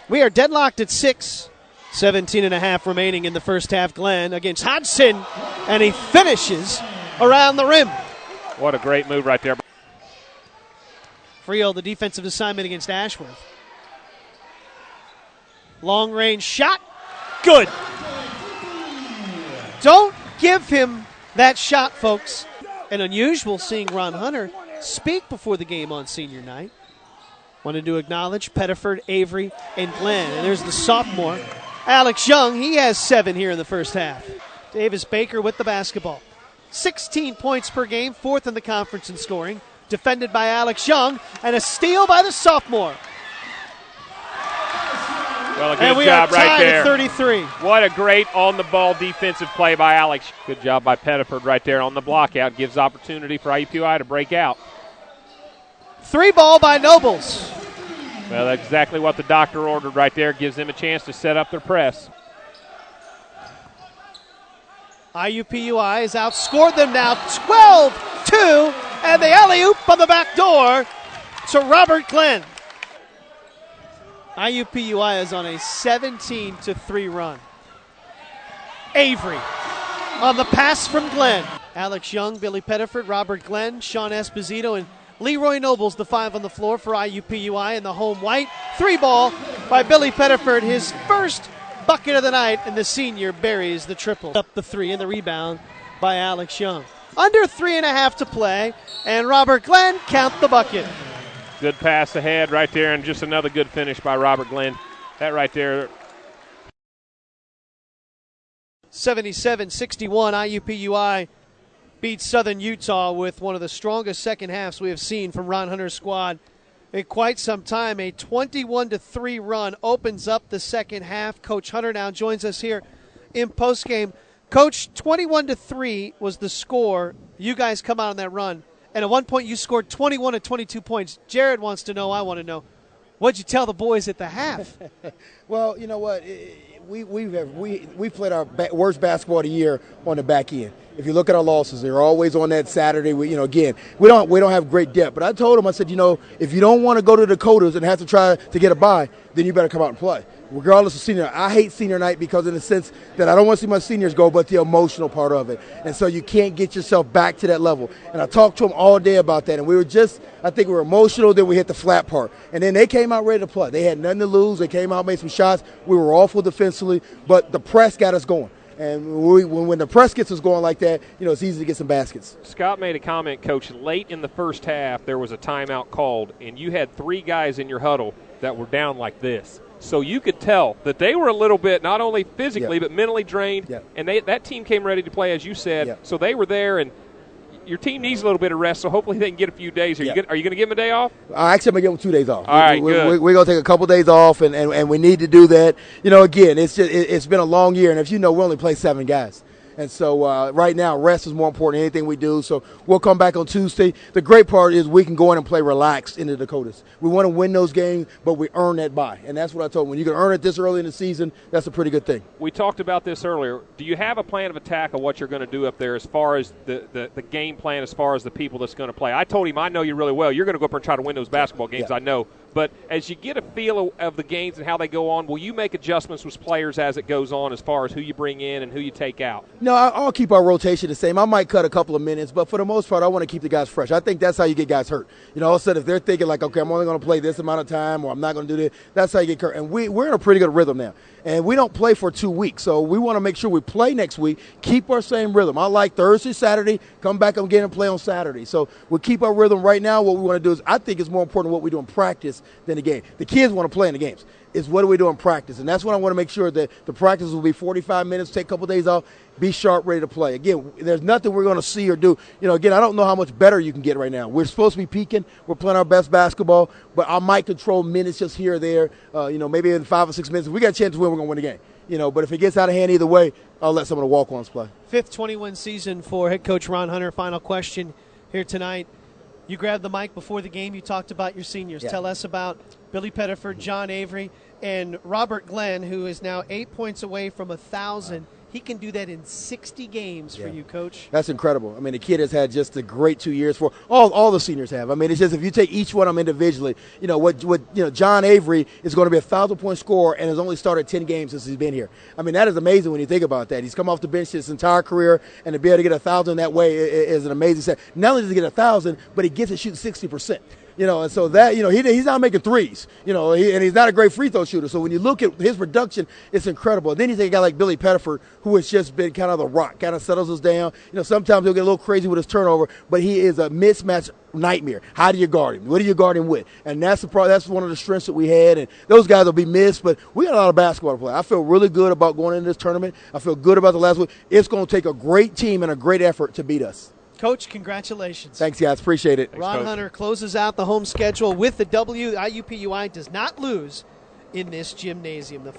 We are deadlocked at 6. 17 and a half remaining in the first half. Glenn against Hodgson, and he finishes around the rim. What a great move right there. Frio, the defensive assignment against Ashworth. Long range shot. Good. Don't give him that shot, folks. And unusual seeing Ron Hunter speak before the game on senior night. Wanted to acknowledge Pettiford, Avery, and Glenn. And there's the sophomore, Alex Young. He has 7 here in the first half. Davis Baker with the basketball. 16 points per game, 4th in the conference in scoring. Defended by Alex Young, and a steal by the sophomore. Well, a good job right there. At 33. What a great on-the-ball defensive play by Alex. Good job by Pettiford right there on the block out. Gives opportunity for IUPUI to break out. 3 ball by Nobles. Well, that's exactly what the doctor ordered right there. Gives them a chance to set up their press. IUPUI has outscored them now 12-2, and the alley-oop on the back door to Robert Glenn. IUPUI is on a 17-3 run. Avery on the pass from Glenn. Alex Young, Billy Pettiford, Robert Glenn, Sean Esposito, and Leroy Nobles, the 5 on the floor for IUPUI in the home white. 3 ball by Billy Pettiford, his first bucket of the night, and the senior buries the triple. Up the 3 and the rebound by Alex Young. Under 3.5 to play, and Robert Glenn count the bucket. Good pass ahead right there, and just another good finish by Robert Glenn. That right there. 77-61, IUPUI beats Southern Utah with one of the strongest second halves we have seen from Ron Hunter's squad in quite some time. A 21-3 run opens up the second half. Coach Hunter now joins us here in postgame. Coach, 21-3 was the score. You guys come out on that run. And at one point you scored 21 and 22 points. Jared wants to know, I want to know, what'd you tell the boys at the half? Well, you know what? We played our worst basketball of the year on the back end. If you look at our losses, they're always on that Saturday. We don't have great depth. But I told them, I said, if you don't want to go to the Dakotas and have to try to get a bye, then you better come out and play. Regardless of senior night. I hate senior night because in the sense that I don't want to see my seniors go, but the emotional part of it. And so you can't get yourself back to that level. And I talked to them all day about that. And I think we were emotional, then we hit the flat part. And then they came out ready to play. They had nothing to lose. They came out, made some shots. We were awful defensively, but the press got us going. And when the press gets us going like that, it's easy to get some baskets. Scott made a comment, Coach, late in the first half there was a timeout called, and you had 3 guys in your huddle that were down like this. So you could tell that they were a little bit, not only physically, but mentally drained. And that team came ready to play, as you said. So they were there, and your team needs a little bit of rest, so hopefully they can get a few days. Are you going to give them a day off? Actually, I'm going to give them 2 days off. All right, good. We're going to take a couple days off, and we need to do that. Again, it's been a long year, and if we only play 7 guys. And so right now, rest is more important than anything we do. So we'll come back on Tuesday. The great part is we can go in and play relaxed in the Dakotas. We want to win those games, but we earn that bye. And that's what I told them. When you can earn it this early in the season, that's a pretty good thing. We talked about this earlier. Do you have a plan of attack of what you're going to do up there as far as the game plan, as far as the people that's going to play? I told him I know you really well. You're going to go up there and try to win those basketball games, I know. But as you get a feel of the games and how they go on, will you make adjustments with players as it goes on as far as who you bring in and who you take out? No, I'll keep our rotation the same. I might cut a couple of minutes, but for the most part, I want to keep the guys fresh. I think that's how you get guys hurt. All of a sudden, if they're thinking like, okay, I'm only going to play this amount of time or I'm not going to do this, that's how you get hurt. And we're in a pretty good rhythm now. And we don't play for 2 weeks, so we want to make sure we play next week, keep our same rhythm. I like Thursday, Saturday, come back again and play on Saturday. So we'll keep our rhythm right now. What we want to do is I think it's more important what we do in practice than the game. The kids want to play in the games. It's what do we do in practice. And that's what I want to make sure that the practice will be 45 minutes, take a couple days off, be sharp, ready to play. Again, there's nothing we're going to see or do. Again, I don't know how much better you can get right now. We're supposed to be peaking. We're playing our best basketball, but I might control minutes just here or there, maybe in 5 or 6 minutes. If we got a chance to win, we're going to win the game. But if it gets out of hand either way, I'll let some of the walk-ons play. 5th 21 season for head coach Ron Hunter. Final question here tonight. You grabbed the mic before the game. You talked about your seniors. Tell us about Billy Pettiford, John Avery, and Robert Glenn, who is now 8 points away from 1,000 He can do that in 60 games for you, Coach. That's incredible. I mean, the kid has had just a great 2 years for all the seniors have. I mean, it's just if you take each one of them individually, John Avery is going to be a 1,000-point scorer and has only started 10 games since he's been here. I mean, that is amazing when you think about that. He's come off the bench his entire career, and to be able to get 1,000 that way is an amazing set. Not only does he get 1,000, but he gets it shooting 60%. And so that, he's not making threes, and he's not a great free throw shooter. So when you look at his production, it's incredible. Then you take a guy like Billy Pettiford, who has just been kind of the rock, kind of settles us down. Sometimes he'll get a little crazy with his turnover, but he is a mismatch nightmare. How do you guard him? What do you guard him with? And that's one of the strengths that we had, and those guys will be missed, but we got a lot of basketball to play. I feel really good about going into this tournament. I feel good about the last week. It's going to take a great team and a great effort to beat us. Coach, congratulations. Thanks, guys. Appreciate it. Thanks, Ron Coach. Hunter closes out the home schedule with the W. IUPUI does not lose in this gymnasium.